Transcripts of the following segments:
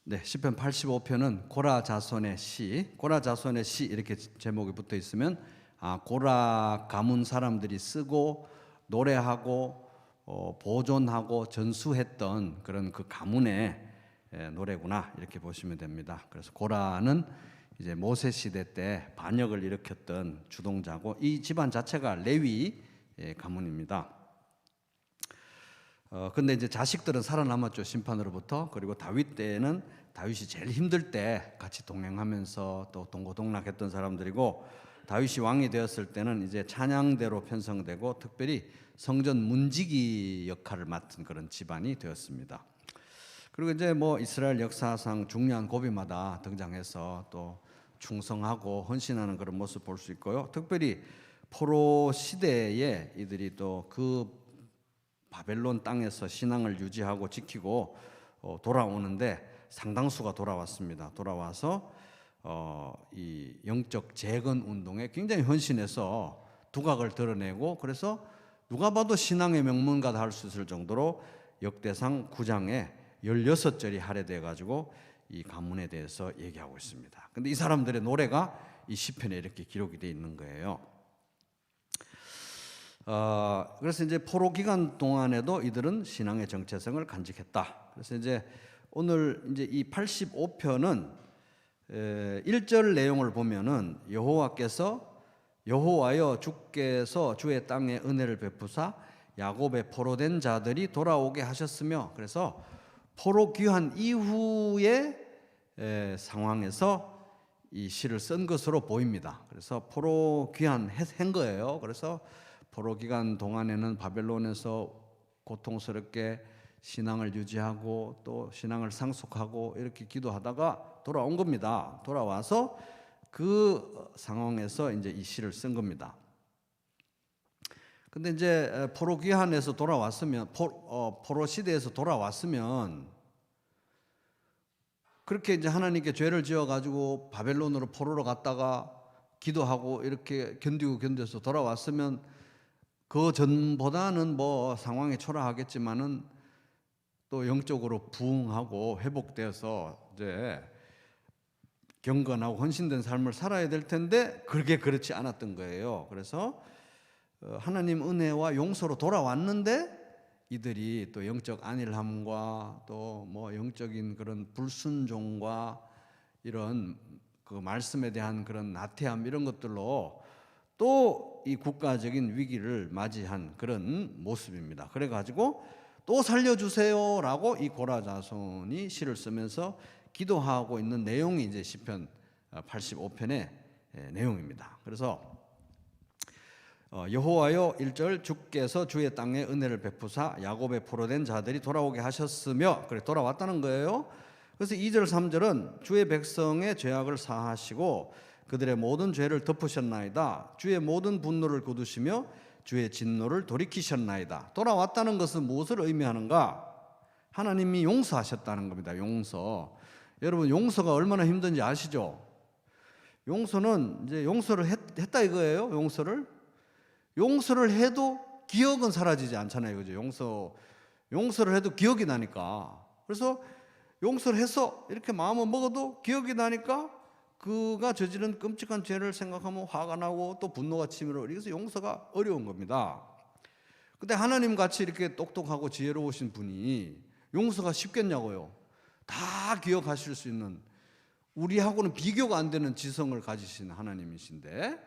네, 시편 85편은 고라 자손의 시, 고라 자손의 시 이렇게 제목이 붙어 있으면 고라 가문 사람들이 쓰고 노래하고 보존하고 전수했던 그런 그 가문의 노래구나 이렇게 보시면 됩니다. 그래서 고라는 이제 모세 시대 때 반역을 일으켰던 주동자고 이 집안 자체가 레위 가문입니다. 근데 이제 자식들은 살아남았죠, 심판으로부터. 그리고 다윗 때에는 다윗이 제일 힘들 때 같이 동행하면서 또 동고동락했던 사람들이고, 다윗이 왕이 되었을 때는 이제 찬양대로 편성되고 특별히 성전 문지기 역할을 맡은 그런 집안이 되었습니다. 그리고 이제 뭐 이스라엘 역사상 중요한 고비마다 등장해서 또 충성하고 헌신하는 그런 모습 볼 수 있고요. 특별히 포로 시대에 이들이 또 그 바벨론 땅에서 신앙을 유지하고 지키고 돌아오는데 상당수가 돌아왔습니다. 돌아와서 이 영적 재건 운동에 굉장히 헌신해서 두각을 드러내고, 그래서 누가 봐도 신앙의 명문가다 할 수 있을 정도로 역대상 9장에 16절이 할애돼 가지고 이 가문에 대해서 얘기하고 있습니다. 근데 이 사람들의 노래가 이 시편에 이렇게 기록이 되어 있는 거예요. 그래서 이제 포로 기간 동안에도 이들은 신앙의 정체성을 간직했다. 그래서 이제 오늘 이제 이 85편은 1절 내용을 보면은 여호와여 주께서 주의 땅에 은혜를 베푸사 야곱의 포로된 자들이 돌아오게 하셨으며, 그래서 포로 귀환 이후의 상황에서 이 시를 쓴 것으로 보입니다. 그래서 포로 귀환한 거예요. 그래서 포로 기간 동안에는 바벨론에서 고통스럽게 신앙을 유지하고 또 신앙을 상속하고 이렇게 기도하다가 돌아온 겁니다. 돌아와서 그 상황에서 이제 이 시를 쓴 겁니다. 근데 이제 포로 귀환에서 돌아왔으면, 포로 시대에서 돌아왔으면 그렇게 이제 하나님께 죄를 지어 가지고 바벨론으로 포로로 갔다가 기도하고 이렇게 견뎌서 돌아왔으면 그 전보다는 뭐 상황이 초라하겠지만은 또 영적으로 부흥하고 회복되어서 이제 경건하고 헌신된 삶을 살아야 될 텐데 그게 그렇지 않았던 거예요. 그래서 하나님 은혜와 용서로 돌아왔는데 이들이 또 영적 안일함과 또 뭐 영적인 그런 불순종과 이런 그 말씀에 대한 그런 나태함 이런 것들로 또 이 국가적인 위기를 맞이한 그런 모습입니다. 그래가지고 또 살려주세요라고 이 고라 자손이 시를 쓰면서 기도하고 있는 내용이 이제 시편 85편의 내용입니다. 그래서 여호와여 1절 주께서 주의 땅에 은혜를 베푸사 야곱의 포로된 자들이 돌아오게 하셨으며, 그래 돌아왔다는 거예요. 그래서 2절 3절은 주의 백성의 죄악을 사하시고 그들의 모든 죄를 덮으셨나이다. 주의 모든 분노를 거두시며 주의 진노를 돌이키셨나이다. 돌아왔다는 것은 무엇을 의미하는가? 하나님이 용서하셨다는 겁니다. 용서. 여러분 용서가 얼마나 힘든지 아시죠? 용서는 이제 용서를 했다 이거예요. 용서를 해도 기억은 사라지지 않잖아요. 그죠? 용서를 해도 기억이 나니까. 그래서 용서를 해서 이렇게 마음을 먹어도 기억이 나니까 그가 저지른 끔찍한 죄를 생각하면 화가 나고 또 분노가 치밀어. 그래서 용서가 어려운 겁니다. 근데 하나님 같이 이렇게 똑똑하고 지혜로우신 분이 용서가 쉽겠냐고요. 다 기억하실 수 있는, 우리하고는 비교가 안 되는 지성을 가지신 하나님이신데,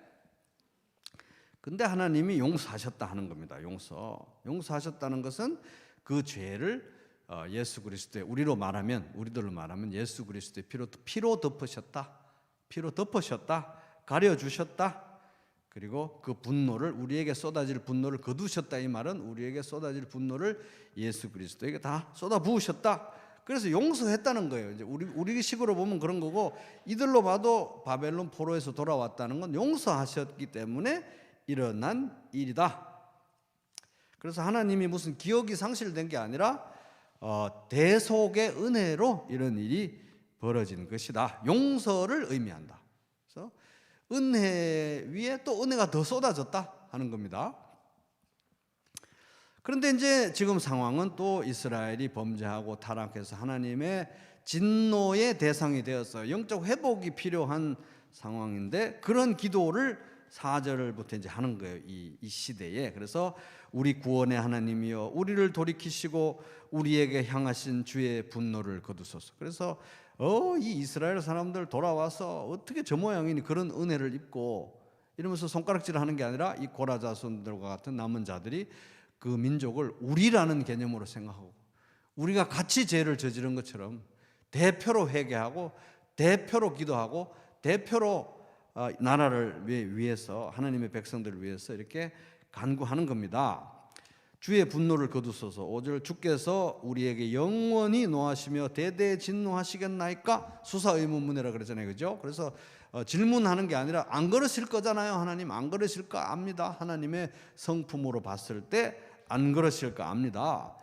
근데 하나님이 용서하셨다 하는 겁니다. 용서하셨다는 것은 그 죄를 예수 그리스도의, 우리들로 말하면 예수 그리스도의 피로 덮으셨다, 가려주셨다. 그리고 그 분노를, 우리에게 쏟아질 분노를 거두셨다. 이 말은 우리에게 쏟아질 분노를 예수 그리스도에게 다 쏟아 부으셨다. 그래서 용서했다는 거예요. 이제 우리 식으로 보면 그런 거고, 이들로 봐도 바벨론 포로에서 돌아왔다는 건 용서하셨기 때문에 일어난 일이다. 그래서 하나님이 무슨 기억이 상실된 게 아니라 대속의 은혜로 이런 일이 벌어진 것이다. 용서를 의미한다. 그래서 은혜 위에 또 은혜가 더 쏟아졌다 하는 겁니다. 그런데 이제 지금 상황은 또 이스라엘이 범죄하고 타락해서 하나님의 진노의 대상이 되었어요. 영적 회복이 필요한 상황인데 그런 기도를 4절부터 이제 하는 거예요. 이 시대에. 그래서 우리 구원의 하나님이여 우리를 돌이키시고 우리에게 향하신 주의 분노를 거두소서. 그래서 이 이스라엘 사람들 돌아와서 어떻게 저 모양이니 그런 은혜를 입고 이러면서 손가락질을 하는 게 아니라 이 고라 자손들과 같은 남은 자들이 그 민족을 우리라는 개념으로 생각하고 우리가 같이 죄를 저지른 것처럼 대표로 회개하고 대표로 기도하고 대표로 나라를 위해서 하나님의 백성들을 위해서 이렇게 간구하는 겁니다. 주의 분노를 거두소서. 5절 주께서 우리에게 영원히 노하시며 대대 진노하시겠나이까? 수사 의문문이라 그랬잖아요. 그죠? 그래서 질문하는 게 아니라 안 그러실 거잖아요. 하나님 안 그러실까 압니다. 하나님의 성품으로 봤을 때 안 그러실까 압니다.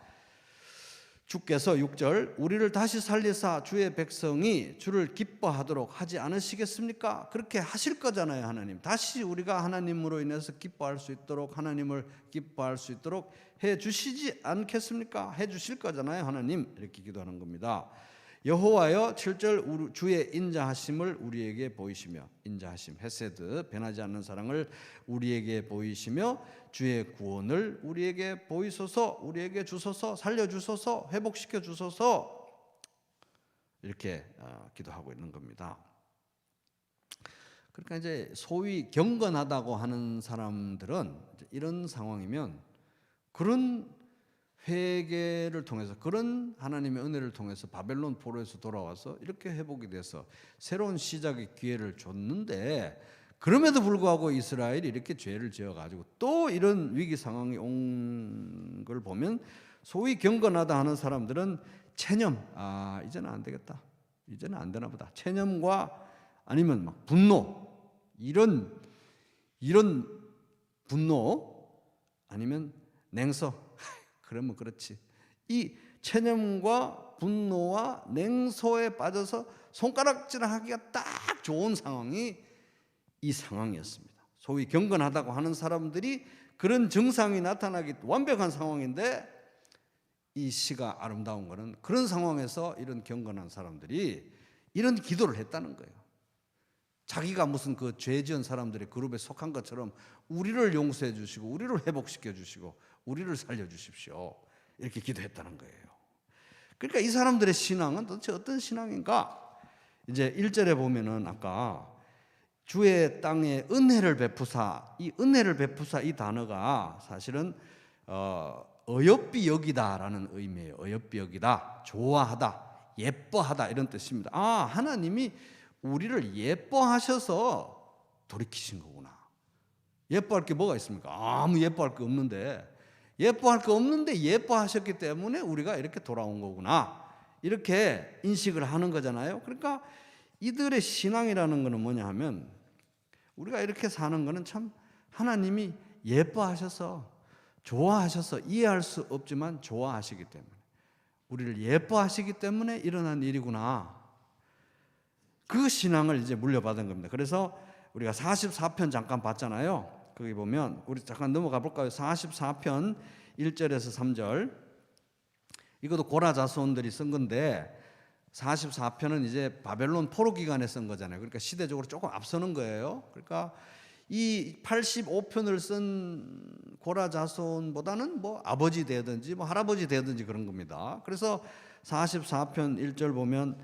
주께서 6절 우리를 다시 살리사 주의 백성이 주를 기뻐하도록 하지 않으시겠습니까? 그렇게 하실 거잖아요. 하나님 다시 우리가 하나님으로 인해서 기뻐할 수 있도록 하나님을 기뻐할 수 있도록 해 주시지 않겠습니까? 해 주실 거잖아요. 하나님 이렇게 기도하는 겁니다. 여호와여 7절 주의 인자하심을 우리에게 보이시며 인자하심 헤세드 변하지 않는 사랑을 우리에게 보이시며 주의 구원을 우리에게 보이소서 우리에게 주소서 살려주소서 회복시켜 주소서 이렇게 기도하고 있는 겁니다. 그러니까 이제 소위 경건하다고 하는 사람들은 이런 상황이면 그런 회개를 통해서 그런 하나님의 은혜를 통해서 바벨론 포로에서 돌아와서 이렇게 회복이 돼서 새로운 시작의 기회를 줬는데 그럼에도 불구하고 이스라엘이 이렇게 죄를 지어가지고 또 이런 위기 상황이 온 걸 보면 소위 경건하다 하는 사람들은 체념, 이제는 안 되겠다, 이제는 안 되나 보다, 체념과 아니면 막 분노, 이런 분노 아니면 냉서, 그러면 그렇지, 이 체념과 분노와 냉소에 빠져서 손가락질하기가 딱 좋은 상황이 이 상황이었습니다. 소위 경건하다고 하는 사람들이 그런 증상이 나타나기 완벽한 상황인데 이 시가 아름다운 것은 그런 상황에서 이런 경건한 사람들이 이런 기도를 했다는 거예요. 자기가 무슨 그 죄 지은 사람들의 그룹에 속한 것처럼 우리를 용서해 주시고 우리를 회복시켜 주시고 우리를 살려 주십시오 이렇게 기도했다는 거예요. 그러니까 이 사람들의 신앙은 도대체 어떤 신앙인가? 이제 1절에 보면은 아까 주의 땅에 은혜를 베푸사, 이 은혜를 베푸사 이 단어가 사실은 어여삐 여기다라는 의미예요. 어여삐 여기다, 좋아하다, 예뻐하다 이런 뜻입니다. 하나님이 우리를 예뻐하셔서 돌이키신 거구나. 예뻐할 게 뭐가 있습니까? 아무 예뻐할 게 없는데, 예뻐할 게 없는데 예뻐하셨기 때문에 우리가 이렇게 돌아온 거구나, 이렇게 인식을 하는 거잖아요. 그러니까 이들의 신앙이라는 것은 뭐냐 하면 우리가 이렇게 사는 것은 참 하나님이 예뻐하셔서 좋아하셔서 이해할 수 없지만 좋아하시기 때문에 우리를 예뻐하시기 때문에 일어난 일이구나, 그 신앙을 이제 물려받은 겁니다. 그래서 우리가 44편 잠깐 봤잖아요. 거기 보면 우리 잠깐 넘어가 볼까요? 44편 1절에서 3절, 이것도 고라 자손들이 쓴 건데 44편은 이제 바벨론 포로 기간에 쓴 거잖아요. 그러니까 시대적으로 조금 앞서는 거예요. 그러니까 이 85편을 쓴 고라 자손보다는 뭐 아버지 되든지 뭐 할아버지 되든지 그런 겁니다. 그래서 44편 1절 보면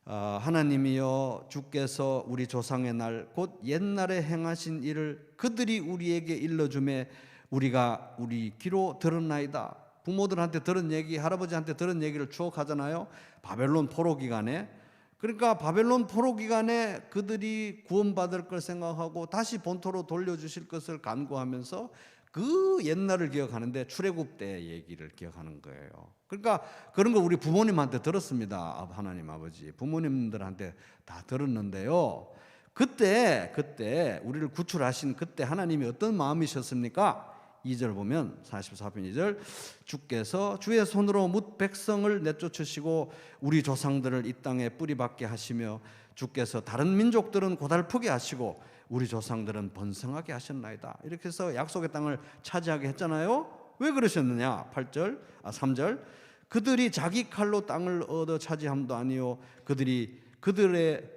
하나님이여 주께서 우리 조상의 날 곧 옛날에 행하신 일을 그들이 우리에게 일러주매 우리가 우리 귀로 들었나이다. 부모들한테 들은 얘기, 할아버지한테 들은 얘기를 추억하잖아요. 바벨론 포로 기간에. 그러니까 바벨론 포로 기간에 그들이 구원받을 걸 생각하고 다시 본토로 돌려주실 것을 간구하면서 그 옛날을 기억하는데 출애굽 때 얘기를 기억하는 거예요. 그러니까 그런 거 우리 부모님한테 들었습니다. 하나님 아버지 부모님들한테 다 들었는데요. 그때 우리를 구출하신 그때 하나님이 어떤 마음이셨습니까? 2절 보면 44편 2절 주께서 주의 손으로 뭇 백성을 내쫓으시고 우리 조상들을 이 땅에 뿌리박게 하시며 주께서 다른 민족들은 고달프게 하시고 우리 조상들은 번성하게 하셨나이다. 이렇게 해서 약속의 땅을 차지하게 했잖아요. 왜 그러셨느냐? 3절. 그들이 자기 칼로 땅을 얻어 차지함도 아니요 그들의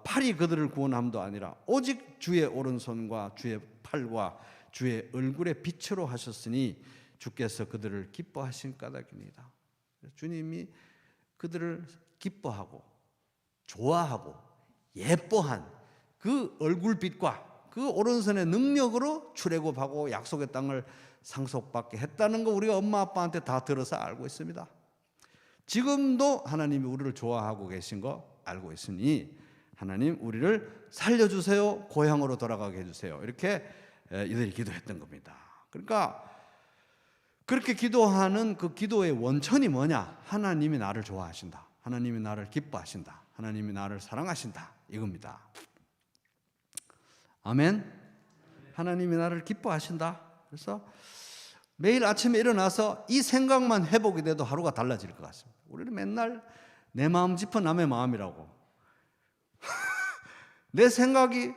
팔이 그들을 구원함도 아니라 오직 주의 오른손과 주의 팔과 주의 얼굴의 빛으로 하셨으니 주께서 그들을 기뻐하신 까닭입니다. 주님이 그들을 기뻐하고 좋아하고 예뻐한 그 얼굴빛과 그 오른손의 능력으로 출애굽하고 약속의 땅을 상속받게 했다는 거 우리가 엄마 아빠한테 다 들어서 알고 있습니다. 지금도 하나님이 우리를 좋아하고 계신 거 알고 있으니 하나님 우리를 살려주세요, 고향으로 돌아가게 해주세요, 이렇게 이들이 기도했던 겁니다. 그러니까 그렇게 기도하는 그 기도의 원천이 뭐냐? 하나님이 나를 좋아하신다, 하나님이 나를 기뻐하신다, 하나님이 나를 사랑하신다, 이겁니다. 아멘. 하나님이 나를 기뻐하신다. 그래서 매일 아침에 일어나서 이 생각만 회복이 돼도 하루가 달라질 것 같습니다. 우리는 맨날 내 마음 짚어 남의 마음이라고 내 생각이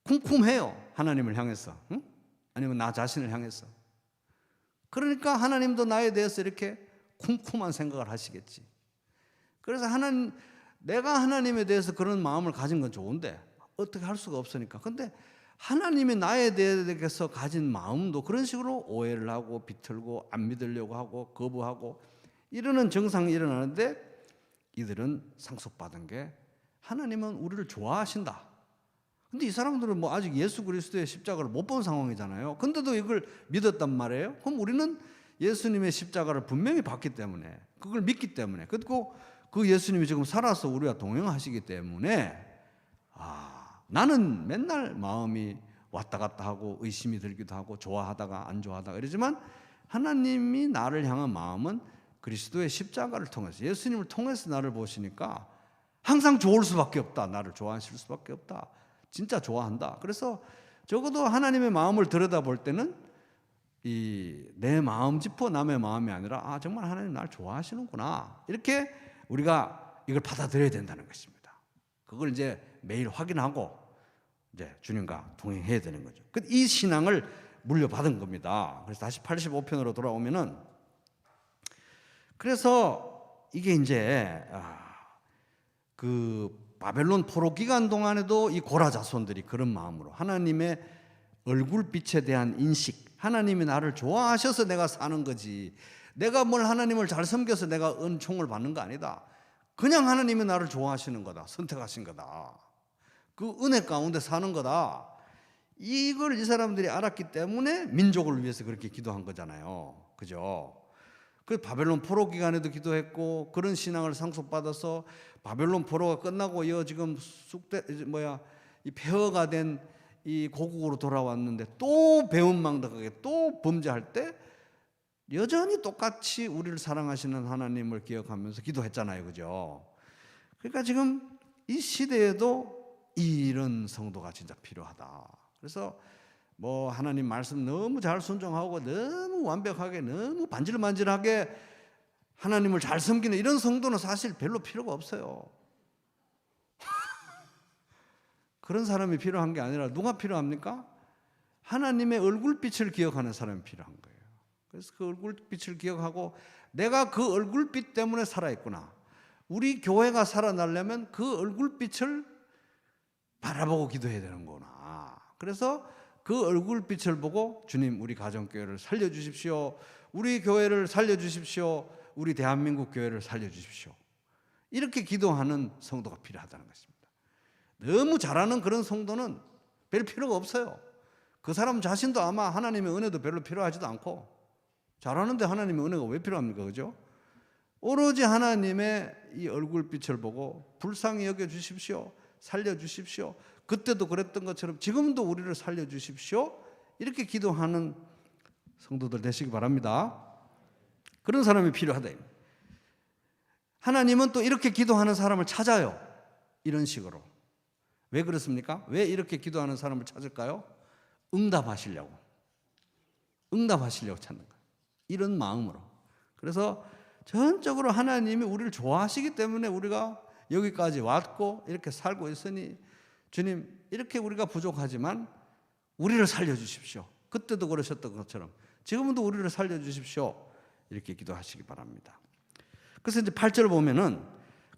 쿰쿰해요. 하나님을 향해서, 응? 아니면 나 자신을 향해서. 그러니까 하나님도 나에 대해서 이렇게 쿰쿰한 생각을 하시겠지. 그래서 내가 하나님에 대해서 그런 마음을 가진 건 좋은데 어떻게 할 수가 없으니까. 근데 하나님이 나에 대해서 가진 마음도 그런 식으로 오해를 하고 비틀고 안 믿으려고 하고 거부하고 이러는 정상이 일어나는데, 이들은 상속받은 게 하나님은 우리를 좋아하신다. 근데 이 사람들은 뭐 아직 예수 그리스도의 십자가를 못 본 상황이잖아요. 근데도 이걸 믿었단 말이에요. 그럼 우리는 예수님의 십자가를 분명히 봤기 때문에, 그걸 믿기 때문에, 그리고 그 예수님이 지금 살아서 우리와 동행하시기 때문에 나는 맨날 마음이 왔다 갔다 하고 의심이 들기도 하고 좋아하다가 안 좋아하다가 이러지만, 하나님이 나를 향한 마음은 그리스도의 십자가를 통해서, 예수님을 통해서 나를 보시니까 항상 좋을 수밖에 없다. 나를 좋아하실 수밖에 없다. 진짜 좋아한다. 그래서 적어도 하나님의 마음을 들여다볼 때는 내 마음 짚어 남의 마음이 아니라 정말 하나님 나를 좋아하시는구나, 이렇게 우리가 이걸 받아들여야 된다는 것입니다. 그걸 이제 매일 확인하고 이제 주님과 동행해야 되는 거죠. 이 신앙을 물려받은 겁니다. 그래서 다시 85편으로 돌아오면은, 그래서 이게 이제 그 바벨론 포로 기간 동안에도 이 고라 자손들이 그런 마음으로 하나님의 얼굴빛에 대한 인식, 하나님이 나를 좋아하셔서 내가 사는 거지, 내가 뭘 하나님을 잘 섬겨서 내가 은총을 받는 거 아니다, 그냥 하나님이 나를 좋아하시는 거다, 선택하신 거다, 그 은혜 가운데 사는 거다, 이걸 이 사람들이 알았기 때문에 민족을 위해서 그렇게 기도한 거잖아요. 그죠? 그 바벨론 포로 기간에도 기도했고, 그런 신앙을 상속받아서 바벨론 포로가 끝나고 지금 이 폐허가 된 이 고국으로 돌아왔는데 또 배은망덕하게 또 범죄할 때 여전히 똑같이 우리를 사랑하시는 하나님을 기억하면서 기도했잖아요. 그죠? 그러니까 지금 이 시대에도 이런 성도가 진짜 필요하다. 그래서 뭐 하나님 말씀 너무 잘 순종하고 너무 완벽하게 너무 반질반질하게 하나님을 잘 섬기는 이런 성도는 사실 별로 필요가 없어요. 그런 사람이 필요한 게 아니라 누가 필요합니까? 하나님의 얼굴빛을 기억하는 사람이 필요한 거예요. 그래서 그 얼굴빛을 기억하고 내가 그 얼굴빛 때문에 살아있구나, 우리 교회가 살아나려면 그 얼굴빛을 바라보고 기도해야 되는구나. 그래서 그 얼굴빛을 보고 주님 우리 가정교회를 살려주십시오, 우리 교회를 살려주십시오, 우리 대한민국 교회를 살려주십시오, 이렇게 기도하는 성도가 필요하다는 것입니다. 너무 잘하는 그런 성도는 별 필요가 없어요. 그 사람 자신도 아마 하나님의 은혜도 별로 필요하지도 않고, 잘하는데 하나님의 은혜가 왜 필요합니까? 그죠? 오로지 하나님의 이 얼굴빛을 보고 불쌍히 여겨주십시오, 살려주십시오, 그때도 그랬던 것처럼 지금도 우리를 살려주십시오, 이렇게 기도하는 성도들 되시기 바랍니다. 그런 사람이 필요하다. 하나님은 또 이렇게 기도하는 사람을 찾아요. 이런 식으로. 왜 그렇습니까? 왜 이렇게 기도하는 사람을 찾을까요? 응답하시려고 찾는 거예요. 이런 마음으로. 그래서 전적으로 하나님이 우리를 좋아하시기 때문에 우리가 여기까지 왔고 이렇게 살고 있으니, 주님 이렇게 우리가 부족하지만 우리를 살려주십시오. 그때도 그러셨던 것처럼 지금도 우리를 살려주십시오. 이렇게 기도하시기 바랍니다. 그래서 이제 8절 보면은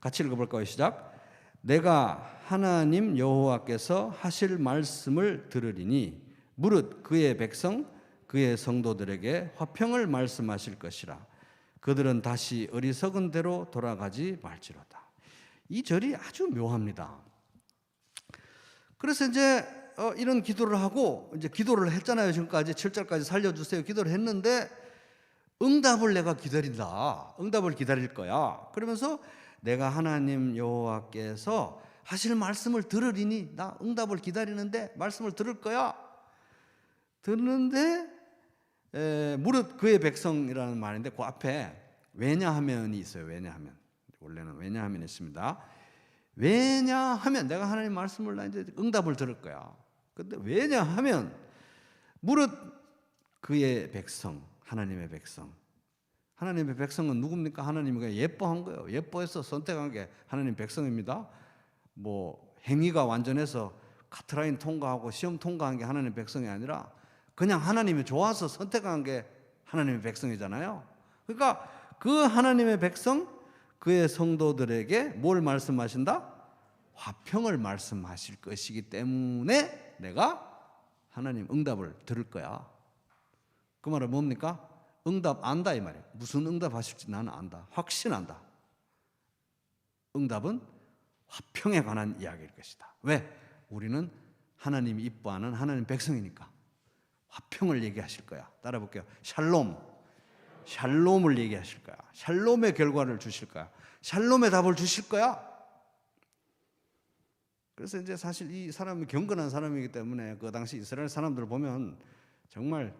같이 읽어볼까요? 시작. 내가 하나님 여호와께서 하실 말씀을 들으리니 무릇 그의 백성 그의 성도들에게 화평을 말씀하실 것이라. 그들은 다시 어리석은 대로 돌아가지 말지로다. 이 절이 아주 묘합니다. 그래서 이제 이런 기도를 하고 이제 기도를 했잖아요. 지금까지 7절까지 살려주세요. 기도를 했는데 응답을 내가 기다린다. 응답을 기다릴 거야. 그러면서 내가 하나님 여호와께서 하실 말씀을 들으리니 나 응답을 기다리는데 말씀을 들을 거야. 듣는데 무릇 그의 백성이라는 말인데 그 앞에 왜냐하면이 있어요. 왜냐하면. 원래는 왜냐하면 있습니다. 왜냐하면 내가 하나님 말씀을 나 이제 응답을 들을 거야. 근데 왜냐하면 무릇 그의 백성, 하나님의 백성. 하나님의 백성은 누굽니까? 하나님이 예뻐한 거예요. 예뻐해서 선택한 게 하나님 백성입니다. 뭐 행위가 완전해서 카트라인 통과하고 시험 통과한 게 하나님 백성이 아니라 그냥 하나님이 좋아서 선택한 게 하나님의 백성이잖아요. 그러니까 그 하나님의 백성, 그의 성도들에게 뭘 말씀하신다? 화평을 말씀하실 것이기 때문에 내가 하나님 응답을 들을 거야. 그 말은 뭡니까? 응답 안다 이 말이에요. 무슨 응답 하실지 나는 안다. 확신한다. 응답은 화평에 관한 이야기일 것이다. 왜? 우리는 하나님이 이뻐하는 하나님 백성이니까 화평을 얘기하실 거야. 따라 볼게요. 샬롬. 샬롬을 얘기하실 거야. 샬롬의 결과를 주실 거야. 샬롬의 답을 주실 거야. 그래서 이제 사실 이 사람이 경건한 사람이기 때문에 그 당시 이스라엘 사람들 보면 정말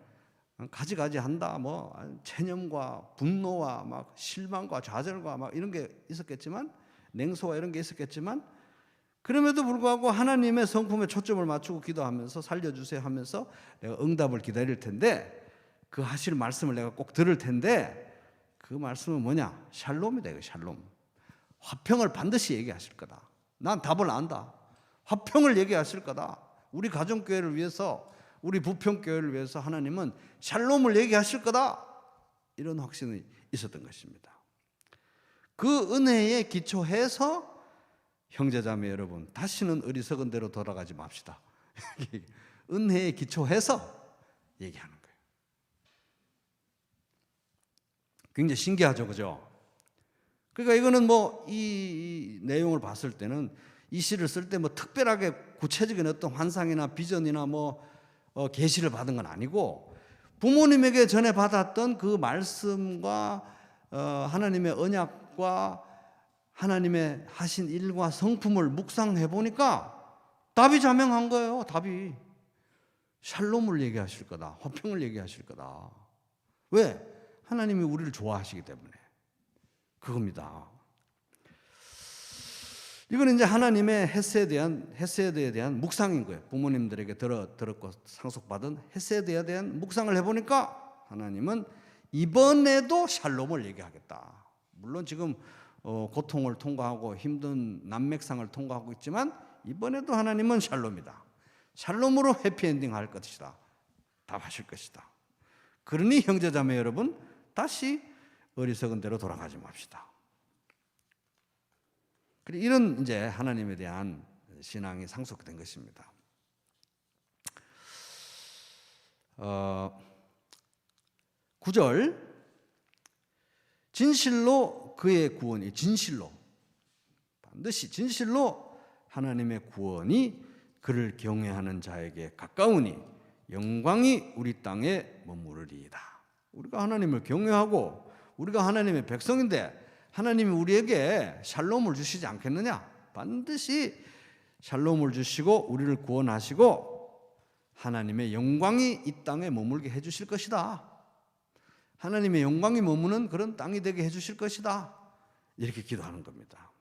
가지가지 한다. 뭐 체념과 분노와 막 실망과 좌절과 막 이런 게 있었겠지만 냉소와 이런 게 있었겠지만 그럼에도 불구하고 하나님의 성품에 초점을 맞추고 기도하면서 살려주세요 하면서 내가 응답을 기다릴 텐데 그 하실 말씀을 내가 꼭 들을 텐데 그 말씀은 뭐냐? 샬롬이다. 이거 샬롬. 화평을 반드시 얘기하실 거다. 난 답을 안다. 화평을 얘기하실 거다. 우리 가정교회를 위해서 우리 부평교회를 위해서 하나님은 샬롬을 얘기하실 거다. 이런 확신이 있었던 것입니다. 그 은혜에 기초해서 형제자매 여러분 다시는 어리석은 대로 돌아가지 맙시다. 은혜에 기초해서 얘기하는 거예요. 굉장히 신기하죠, 그죠? 그러니까 이거는 뭐 이 내용을 봤을 때는 이 시를 쓸 때 뭐 특별하게 구체적인 어떤 환상이나 비전이나 뭐 계시를 받은 건 아니고 부모님에게 전해 받았던 그 말씀과 하나님의 언약과 하나님의 하신 일과 성품을 묵상해 보니까 답이 자명한 거예요. 답이 샬롬을 얘기하실 거다. 화평을 얘기하실 거다. 왜? 하나님이 우리를 좋아하시기 때문에 그겁니다. 이건 이제 하나님의 헤세드에 대한 묵상인 거예요. 부모님들에게 들었고 상속받은 헤세드에 대한 묵상을 해보니까 하나님은 이번에도 샬롬을 얘기하겠다. 물론 지금 고통을 통과하고 힘든 난맥상을 통과하고 있지만 이번에도 하나님은 샬롬이다. 샬롬으로 해피엔딩 할 것이다. 답하실 것이다. 그러니 형제자매 여러분 다시 어리석은 대로 돌아가지 맙시다. 이런 이제 하나님에 대한 신앙이 상속된 것입니다. 9절 진실로 그의 구원이 진실로 반드시 진실로 하나님의 구원이 그를 경외하는 자에게 가까우니 영광이 우리 땅에 머무르리이다. 우리가 하나님을 경외하고 우리가 하나님의 백성인데 하나님이 우리에게 샬롬을 주시지 않겠느냐? 반드시 샬롬을 주시고 우리를 구원하시고 하나님의 영광이 이 땅에 머물게 해주실 것이다. 하나님의 영광이 머무는 그런 땅이 되게 해주실 것이다. 이렇게 기도하는 겁니다.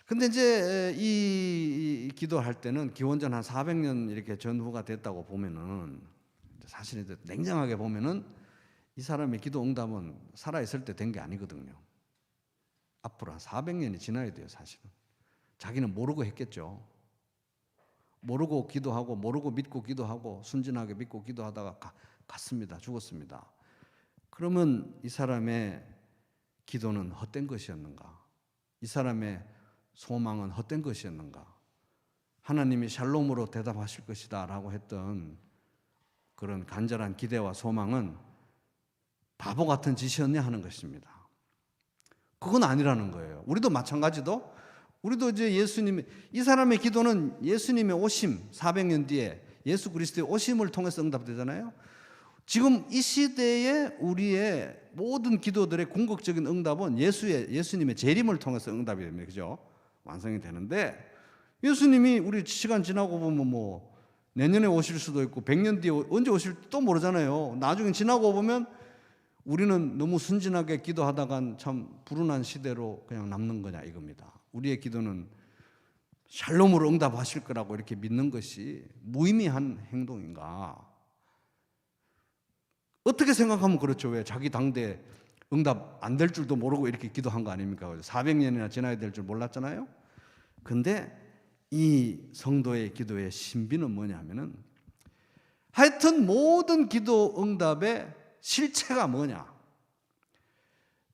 근데 이제 이 기도할 때는 기원전 한 400년 이렇게 전후가 됐다고 보면은 사실 이제 냉정하게 보면은 이 사람의 기도 응답은 살아있을 때 된 게 아니거든요. 앞으로 한 400년이 지나야 돼요, 사실은. 자기는 모르고 했겠죠. 모르고 기도하고 모르고 믿고 기도하고 순진하게 믿고 기도하다가 갔습니다. 죽었습니다. 그러면 이 사람의 기도는 헛된 것이었는가? 이 사람의 소망은 헛된 것이었는가? 하나님이 샬롬으로 대답하실 것이다 라고 했던 그런 간절한 기대와 소망은 바보 같은 짓이었냐 하는 것입니다. 그건 아니라는 거예요. 우리도 마찬가지도, 우리도 이제 이 사람의 기도는 예수님의 오심, 400년 뒤에 예수 그리스도의 오심을 통해서 응답되잖아요. 지금 이 시대에 우리의 모든 기도들의 궁극적인 응답은 예수님의 재림을 통해서 응답이 됩니다. 그죠? 완성이 되는데, 예수님이 우리 시간 지나고 보면 뭐 내년에 오실 수도 있고 100년 뒤에 언제 오실지도 모르잖아요. 나중에 지나고 보면 우리는 너무 순진하게 기도하다간 참 불운한 시대로 그냥 남는 거냐 이겁니다. 우리의 기도는 샬롬으로 응답하실 거라고 이렇게 믿는 것이 무의미한 행동인가? 어떻게 생각하면 그렇죠. 왜 자기 당대 응답 안 될 줄도 모르고 이렇게 기도한 거 아닙니까? 400년이나 지나야 될 줄 몰랐잖아요. 근데 이 성도의 기도의 신비는 뭐냐면은, 하여튼 모든 기도 응답의 실체가 뭐냐?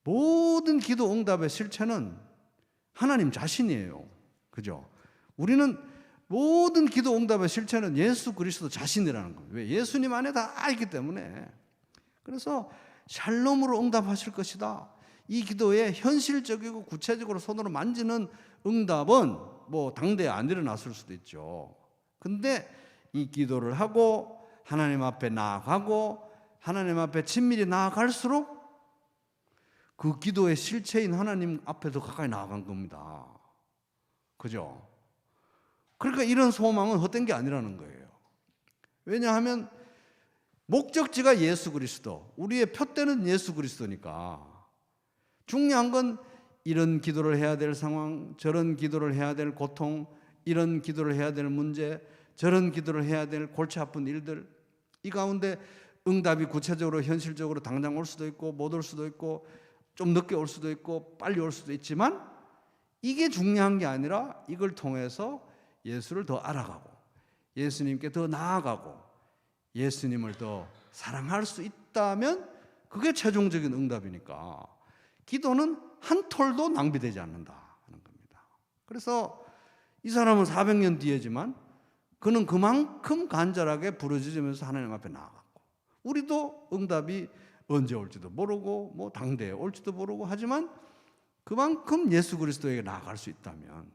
모든 기도 응답의 실체는 하나님 자신이에요. 그죠? 우리는 모든 기도 응답의 실체는 예수 그리스도 자신이라는 거예요. 왜? 예수님 안에 다 있기 때문에. 그래서 샬롬으로 응답하실 것이다. 이 기도에 현실적이고 구체적으로 손으로 만지는 응답은 뭐 당대에 안 일어났을 수도 있죠. 근데 이 기도를 하고 하나님 앞에 나아가고 하나님 앞에 친밀히 나아갈수록 그 기도의 실체인 하나님 앞에 더 가까이 나아간 겁니다. 그죠? 그러니까 이런 소망은 헛된 게 아니라는 거예요. 왜냐하면 목적지가 예수 그리스도, 우리의 표대는 예수 그리스도니까. 중요한 건 이런 기도를 해야 될 상황, 저런 기도를 해야 될 고통, 이런 기도를 해야 될 문제, 저런 기도를 해야 될 골치 아픈 일들, 이 가운데 응답이 구체적으로 현실적으로 당장 올 수도 있고 못 올 수도 있고 좀 늦게 올 수도 있고 빨리 올 수도 있지만, 이게 중요한 게 아니라 이걸 통해서 예수를 더 알아가고 예수님께 더 나아가고 예수님을 더 사랑할 수 있다면 그게 최종적인 응답이니까 기도는 한 톨도 낭비되지 않는다 하는 겁니다. 그래서 이 사람은 400년 뒤에지만 그는 그만큼 간절하게 부르짖으면서 하나님 앞에 나아갔고, 우리도 응답이 언제 올지도 모르고 뭐 당대에 올지도 모르고 하지만 그만큼 예수 그리스도에게 나아갈 수 있다면,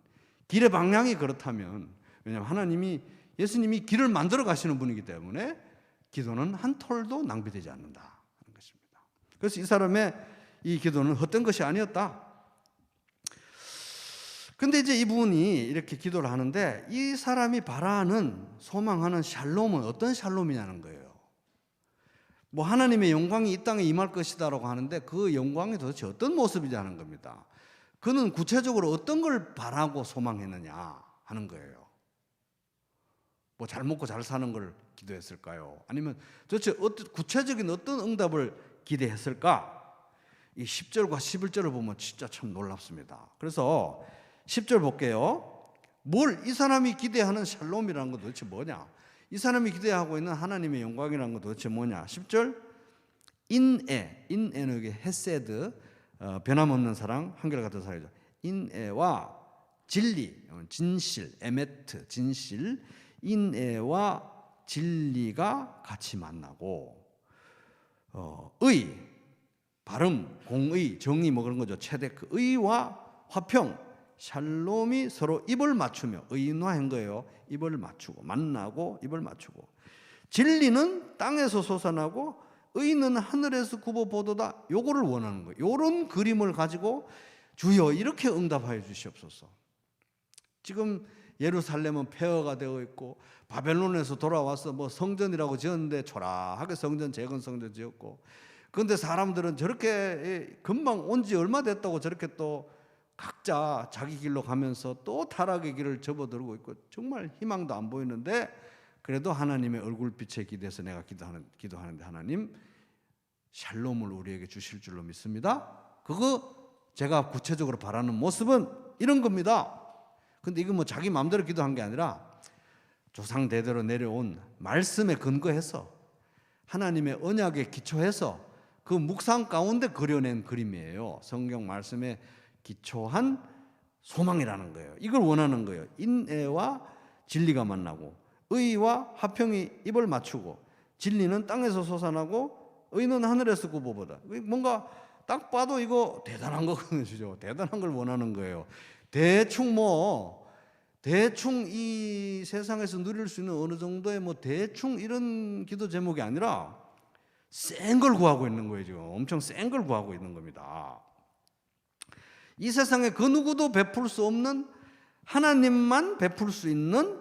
길의 방향이 그렇다면, 왜냐하면 예수님이 길을 만들어 가시는 분이기 때문에 기도는 한 톨도 낭비되지 않는다 하는 것입니다. 그래서 이 사람의 이 기도는 헛된 것이 아니었다. 근데 이제 이분이 이렇게 기도를 하는데 이 사람이 바라는, 소망하는 샬롬은 어떤 샬롬이냐는 거예요. 뭐 하나님의 영광이 이 땅에 임할 것이다라고 하는데 그 영광이 도대체 어떤 모습이냐는 겁니다. 그는 구체적으로 어떤 걸 바라고 소망했느냐 하는 거예요. 뭐 잘 먹고 잘 사는 걸 기도했을까요? 아니면 도대체 구체적인 어떤 응답을 기대했을까? 이 10절과 11절을 보면 진짜 참 놀랍습니다. 그래서 10절 볼게요. 이 사람이 기대하는 샬롬이라는 건 도대체 뭐냐? 이 사람이 기대하고 있는 하나님의 영광이라는 건 도대체 뭐냐? 10절, 인애는 여기 헤세드, 변함없는 사랑, 한결같은 사랑이죠. 인애와 진리, 진실, 에메트, 진실, 인애와 진리가 같이 만나고, 의, 바름, 공의, 정의 뭐 그런 거죠. 체데크, 의와 화평, 샬롬이 서로 입을 맞추며, 의인화한 거예요. 입을 맞추고, 만나고 입을 맞추고, 진리는 땅에서 솟아나고 의는 하늘에서 굽어 보도다. 요거를 원하는 거예요. 요런 그림을 가지고 주여 이렇게 응답하여 주시옵소서. 지금 예루살렘은 폐허가 되어 있고 바벨론에서 돌아와서 뭐 성전이라고 지었는데 초라하게 재건 성전 지었고, 그런데 사람들은 저렇게 금방 온 지 얼마 됐다고 저렇게 또 각자 자기 길로 가면서 또 타락의 길을 접어들고 있고 정말 희망도 안 보이는데, 그래도 하나님의 얼굴빛에 기대서 내가 기도하는데 하나님 샬롬을 우리에게 주실 줄로 믿습니다. 그거 제가 구체적으로 바라는 모습은 이런 겁니다. 근데 이건 뭐 자기 마음대로 기도한 게 아니라 조상 대대로 내려온 말씀에 근거해서 하나님의 언약에 기초해서 그 묵상 가운데 그려낸 그림이에요. 성경 말씀에 기초한 소망이라는 거예요. 이걸 원하는 거예요. 인애와 진리가 만나고 의와 화평이 입을 맞추고 진리는 땅에서 솟아나고 의는 하늘에서 굽어보다. 뭔가 딱 봐도 이거 대단한 거거든요. 대단한 걸 원하는 거예요. 대충 이 세상에서 누릴 수 있는 어느 정도의 대충 이런 기도 제목이 아니라 센 걸 구하고 있는 거예요. 지금 엄청 센 걸 구하고 있는 겁니다. 이 세상에 그 누구도 베풀 수 없는 하나님만 베풀 수 있는,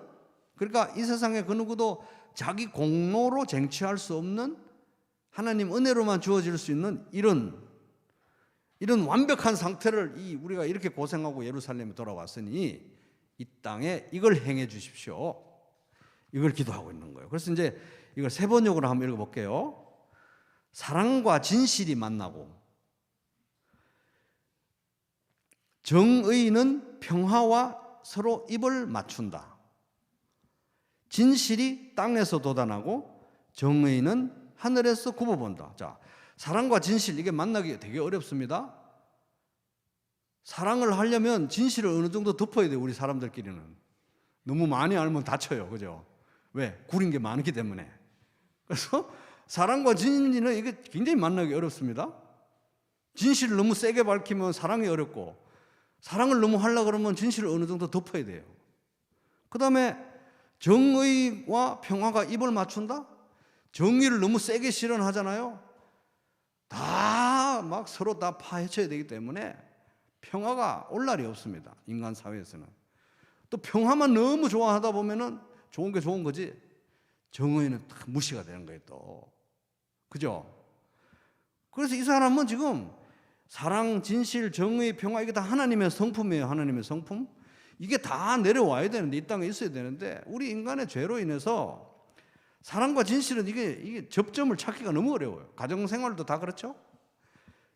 그러니까 이 세상에 그 누구도 자기 공로로 쟁취할 수 없는 하나님 은혜로만 주어질 수 있는 이런 완벽한 상태를 우리가 이렇게 고생하고 예루살렘에 돌아왔으니 이 땅에 이걸 행해 주십시오. 이걸 기도하고 있는 거예요. 그래서 이제 이걸 세 번역으로 한번 읽어볼게요. 사랑과 진실이 만나고 정의는 평화와 서로 입을 맞춘다. 진실이 땅에서 돋아나고 정의는 하늘에서 굽어본다. 자, 사랑과 진실 이게 만나기 되게 어렵습니다. 사랑을 하려면 진실을 어느 정도 덮어야 돼요. 우리 사람들끼리는 너무 많이 알면 다쳐요. 그죠? 왜? 구린 게 많기 때문에. 그래서 사랑과 진리는 이게 굉장히 만나기 어렵습니다. 진실을 너무 세게 밝히면 사랑이 어렵고, 사랑을 너무 하려고 그러면 진실을 어느 정도 덮어야 돼요. 그 다음에 정의와 평화가 입을 맞춘다? 정의를 너무 세게 실현하잖아요. 다 막 서로 다 파헤쳐야 되기 때문에 평화가 올 날이 없습니다. 인간 사회에서는. 또 평화만 너무 좋아하다 보면은 좋은 게 좋은 거지 정의는 다 무시가 되는 거예요 또. 그죠? 그래서 이 사람은 지금 사랑, 진실, 정의, 평화 이게 다 하나님의 성품이에요. 하나님의 성품. 이게 다 내려와야 되는데, 이 땅에 있어야 되는데, 우리 인간의 죄로 인해서 사랑과 진실은 이게 접점을 찾기가 너무 어려워요. 가정생활도 다 그렇죠?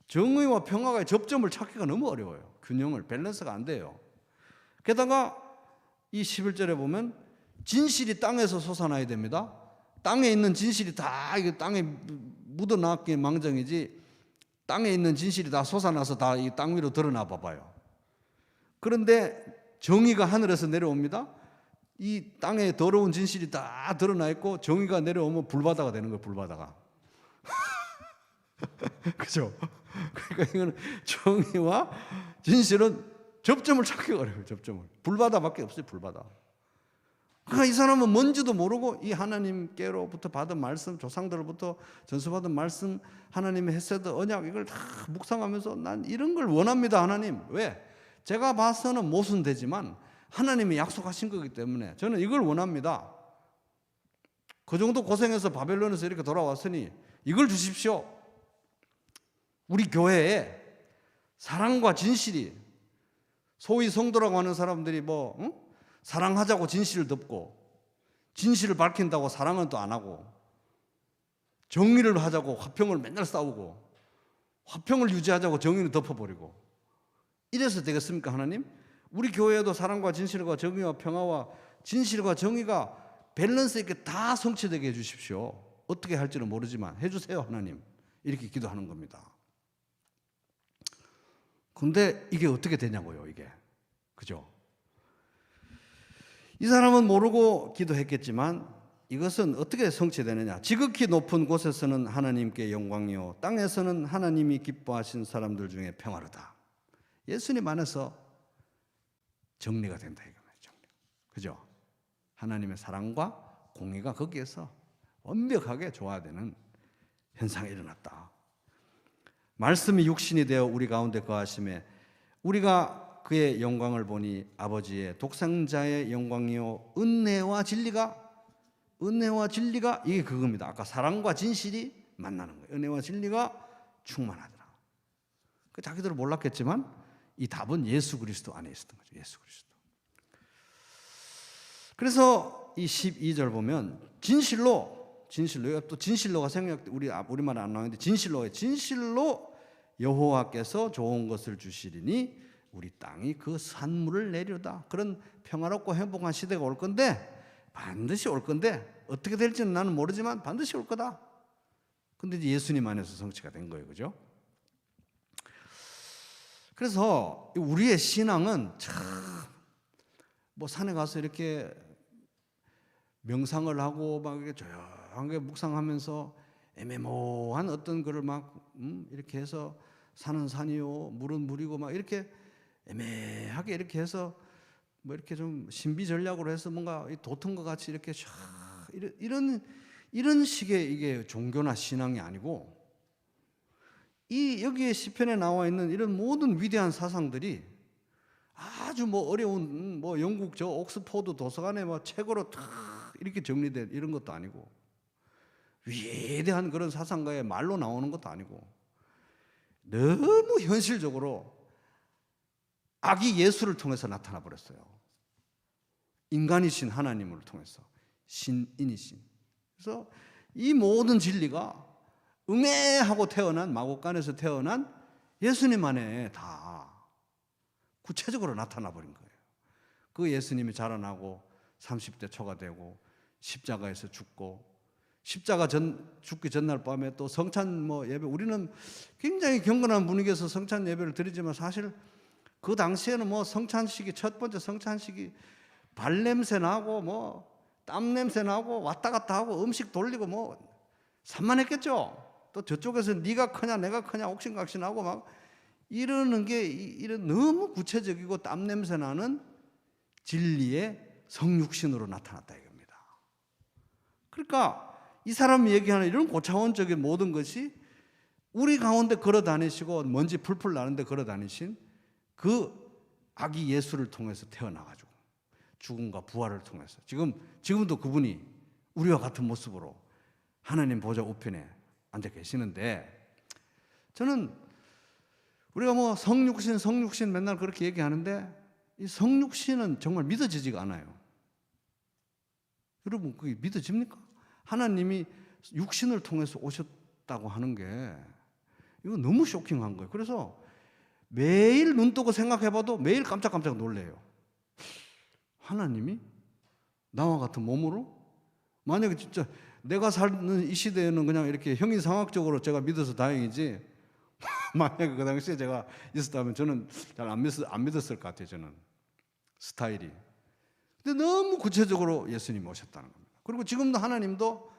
정의와 평화가 접점을 찾기가 너무 어려워요. 균형을, 밸런스가 안 돼요. 게다가 이 11절에 보면 진실이 땅에서 솟아나야 됩니다. 땅에 있는 진실이 다 이게 땅에 묻어놨기에 망정이지, 땅에 있는 진실이 다 솟아나서 다 이 땅 위로 드러나 봐봐요. 그런데 정의가 하늘에서 내려옵니다. 이 땅에 더러운 진실이 다 드러나 있고 정의가 내려오면 불바다가 되는 거예요. 불바다가. 그죠? 그러니까 이거는 정의와 진실은 접점을 찾기가 어려워요. 접점을. 불바다밖에 없어요. 불바다. 그러니까 이 사람은 뭔지도 모르고 이 하나님께로부터 받은 말씀, 조상들로부터 전수받은 말씀, 하나님의 헤세드, 언약 이걸 다 묵상하면서 난 이런 걸 원합니다. 하나님. 왜? 제가 봐서는 모순되지만 하나님이 약속하신 거기 때문에 저는 이걸 원합니다. 그 정도 고생해서 바벨론에서 이렇게 돌아왔으니 이걸 주십시오. 우리 교회에 사랑과 진실이, 소위 성도라고 하는 사람들이 사랑하자고 진실을 덮고, 진실을 밝힌다고 사랑은 또 안 하고, 정의를 하자고 화평을 맨날 싸우고, 화평을 유지하자고 정의를 덮어버리고, 이래서 되겠습니까? 하나님? 우리 교회에도 사랑과 진실과 정의와 평화와 진실과 정의가 밸런스 있게 다 성취되게 해주십시오. 어떻게 할지는 모르지만 해주세요. 하나님. 이렇게 기도하는 겁니다. 근데 이게 어떻게 되냐고요, 이게. 그죠? 이 사람은 모르고 기도했겠지만 이것은 어떻게 성취되느냐? 지극히 높은 곳에서는 하나님께 영광이요, 땅에서는 하나님이 기뻐하신 사람들 중에 평화로다. 예수님 안에서 정리가 된다 이겁니다. 정리. 그죠? 하나님의 사랑과 공의가 거기에서 완벽하게 조화되는 현상이 일어났다. 말씀이 육신이 되어 우리 가운데 거하심에 우리가 그의 영광을 보니 아버지의 독생자의 영광이요 은혜와 진리가 이게 그겁니다. 아까 사랑과 진실이 만나는 거예요. 은혜와 진리가 충만하더라. 자기들은 몰랐겠지만 이 답은 예수 그리스도 안에 있었던 거죠. 예수 그리스도. 그래서 이 12절 보면 진실로 또 진실로가 우리말에 안 나오는데 진실로 여호와께서 좋은 것을 주시리니 우리 땅이 그 산물을 내려다. 그런 평화롭고 행복한 시대가 올 건데, 반드시 올 건데, 어떻게 될지는 나는 모르지만 반드시 올 거다. 근데 이제 예수님 안에서 성취가 된 거예요. 그죠? 그래서 우리의 신앙은 참 뭐 산에 가서 이렇게 명상을 하고 막 이렇게 조용하게 묵상하면서 애매모호한 어떤 거를 막 이렇게 해서 산은 산이요 물은 물이고 막 이렇게 애매하게 이렇게 해서 뭐 이렇게 좀 신비 전략으로 해서 뭔가 도튼 것 같이 이렇게 이런 식의 이게 종교나 신앙이 아니고, 이 여기에 시편에 나와 있는 이런 모든 위대한 사상들이 아주 뭐 어려운 뭐 영국 저 옥스포드 도서관에 뭐 책으로 탁 이렇게 정리된 이런 것도 아니고, 위대한 그런 사상가의 말로 나오는 것도 아니고, 너무 현실적으로 아기 예수를 통해서 나타나 버렸어요. 인간이신 하나님을 통해서, 신인이신. 그래서 이 모든 진리가 음해하고 태어난, 마곡간에서 태어난 예수님 안에 다 구체적으로 나타나 버린 거예요. 그 예수님이 자라나고 30대 초가 되고 십자가에서 죽고, 십자가 죽기 전날 밤에 또 성찬 뭐 예배, 우리는 굉장히 경건한 분위기에서 성찬 예배를 드리지만 사실 그 당시에는 뭐 성찬식이, 첫 번째 성찬식이 발냄새 나고 뭐 땀 냄새 나고 왔다 갔다 하고 음식 돌리고 뭐 산만했겠죠. 또 저쪽에서 네가 크냐 내가 크냐 옥신각신하고 막 이러는 게 이런 너무 구체적이고 땀 냄새 나는 진리의 성육신으로 나타났다 이겁니다. 그러니까 이 사람이 얘기하는 이런 고차원적인 모든 것이 우리 가운데 걸어 다니시고 먼지 풀풀 나는데 걸어 다니신 그 아기 예수를 통해서 태어나가지고 죽음과 부활을 통해서 지금도 그분이 우리와 같은 모습으로 하나님 보좌 우편에 앉아 계시는데, 저는 우리가 뭐 성육신 맨날 그렇게 얘기하는데 이 성육신은 정말 믿어지지가 않아요. 여러분 그게 믿어집니까? 하나님이 육신을 통해서 오셨다고 하는 게 이거 너무 쇼킹한 거예요. 그래서 매일 눈 뜨고 생각해봐도 매일 깜짝깜짝 놀래요. 하나님이 나와 같은 몸으로? 만약에 진짜 내가 사는 이 시대에는 그냥 이렇게 형이상학적으로 제가 믿어서 다행이지, 만약에 그 당시에 제가 있었다면 저는 잘 안 믿었을 것 같아요. 저는 스타일이. 근데 너무 구체적으로 예수님이 오셨다는 겁니다. 그리고 지금도 하나님도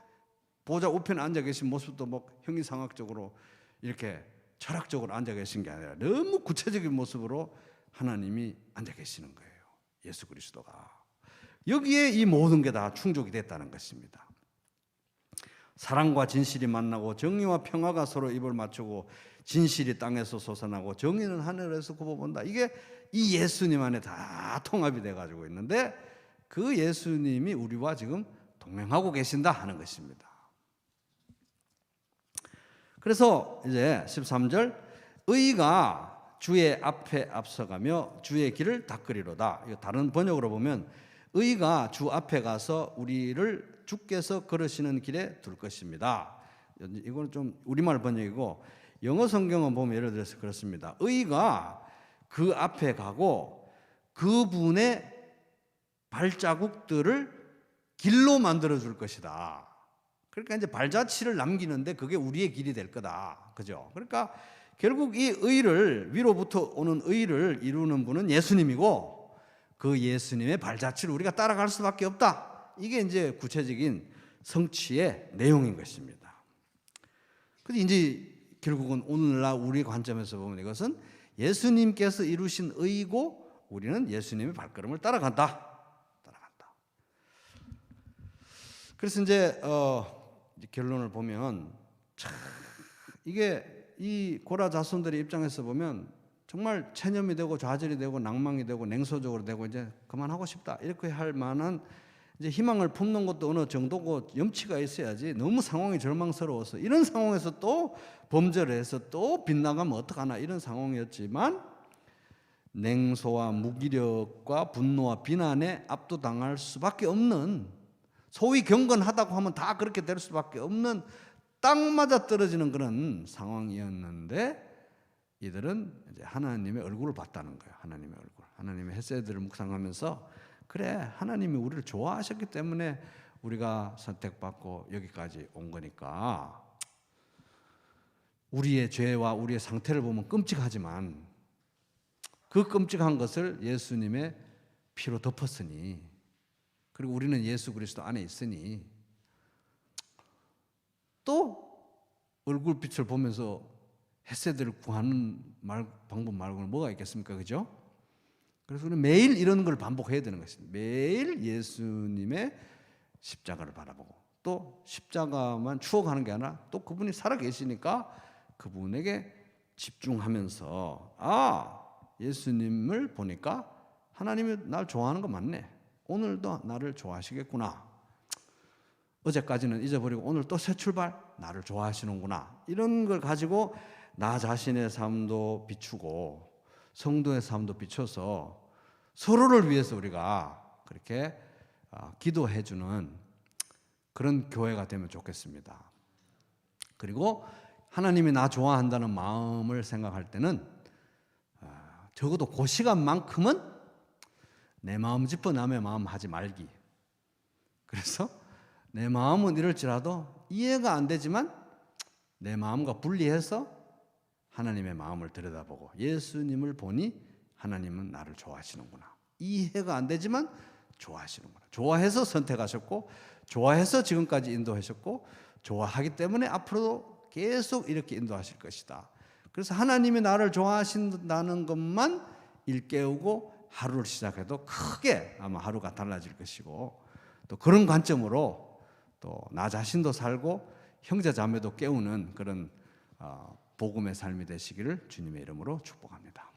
보좌 우편에 앉아 계신 모습도 뭐 형이상학적으로 이렇게 철학적으로 앉아 계신 게 아니라 너무 구체적인 모습으로 하나님이 앉아 계시는 거예요. 예수 그리스도가. 여기에 이 모든 게 다 충족이 됐다는 것입니다. 사랑과 진실이 만나고 정의와 평화가 서로 입을 맞추고 진실이 땅에서 솟아나고 정의는 하늘에서 굽어본다. 이게 이 예수님 안에 다 통합이 돼가지고 있는데, 그 예수님이 우리와 지금 동행하고 계신다 하는 것입니다. 그래서 이제 13절, 의가 주의 앞에 앞서가며 주의 길을 닦으리로다. 이거 다른 번역으로 보면 의가 주 앞에 가서 우리를 주께서 걸으시는 길에 둘 것입니다. 이거는 좀 우리말 번역이고, 영어 성경은 보면 예를 들어서 그렇습니다. 의가 그 앞에 가고 그분의 발자국들을 길로 만들어 줄 것이다. 그러니까 이제 발자취를 남기는데 그게 우리의 길이 될 거다. 그죠? 그러니까 결국 이 의를, 위로부터 오는 의를 이루는 분은 예수님이고, 그 예수님의 발자취를 우리가 따라갈 수밖에 없다. 이게 이제 구체적인 성취의 내용인 것입니다. 그런데 이제 결국은 오늘날 우리 관점에서 보면 이것은 예수님께서 이루신 의고 우리는 예수님의 발걸음을 따라간다. 그래서 이제 결론을 보면 참 이게 이 고라 자손들의 입장에서 보면 정말 체념이 되고 좌절이 되고 낭망이 되고 냉소적으로 되고 이제 그만하고 싶다 이렇게 할 만한 이제 희망을 품는 것도 어느 정도고 염치가 있어야지, 너무 상황이 절망스러워서 이런 상황에서 또 범죄를 해서 또 빗나가면 어떡하나 이런 상황이었지만, 냉소와 무기력과 분노와 비난에 압도당할 수밖에 없는, 소위 경건하다고 하면 다 그렇게 될 수밖에 없는 딱 맞아 떨어지는 그런 상황이었는데, 이들은 이제 하나님의 얼굴을 봤다는 거예요. 하나님의 얼굴, 하나님의 헤세드를 묵상하면서 그래, 하나님이 우리를 좋아하셨기 때문에 우리가 선택받고 여기까지 온 거니까 우리의 죄와 우리의 상태를 보면 끔찍하지만 그 끔찍한 것을 예수님의 피로 덮었으니, 그리고 우리는 예수 그리스도 안에 있으니 또 얼굴빛을 보면서 햇새들을 구하는 방법 말고는 뭐가 있겠습니까? 그죠? 그래서 우리는 매일 이런 걸 반복해야 되는 것입니다. 매일 예수님의 십자가를 바라보고, 또 십자가만 추억하는 게 아니라 또 그분이 살아계시니까 그분에게 집중하면서, 예수님을 보니까 하나님이 날 좋아하는 거 맞네. 오늘도 나를 좋아하시겠구나. 어제까지는 잊어버리고 오늘 또 새 출발, 나를 좋아하시는구나. 이런 걸 가지고 나 자신의 삶도 비추고 성도의 삶도 비춰서 서로를 위해서 우리가 그렇게 기도해주는 그런 교회가 되면 좋겠습니다. 그리고 하나님이 나 좋아한다는 마음을 생각할 때는 적어도 그 시간만큼은 내 마음 짚어 남의 마음 하지 말기. 그래서 내 마음은 이럴지라도 이해가 안 되지만 내 마음과 분리해서 하나님의 마음을 들여다보고 예수님을 보니 하나님은 나를 좋아하시는구나. 이해가 안 되지만 좋아하시는구나. 좋아해서 선택하셨고, 좋아해서 지금까지 인도하셨고, 좋아하기 때문에 앞으로도 계속 이렇게 인도하실 것이다. 그래서 하나님이 나를 좋아하신다는 것만 일깨우고 하루를 시작해도 크게 아마 하루가 달라질 것이고, 또 그런 관점으로 또 나 자신도 살고 형제 자매도 깨우는 그런 복음의 삶이 되시기를 주님의 이름으로 축복합니다.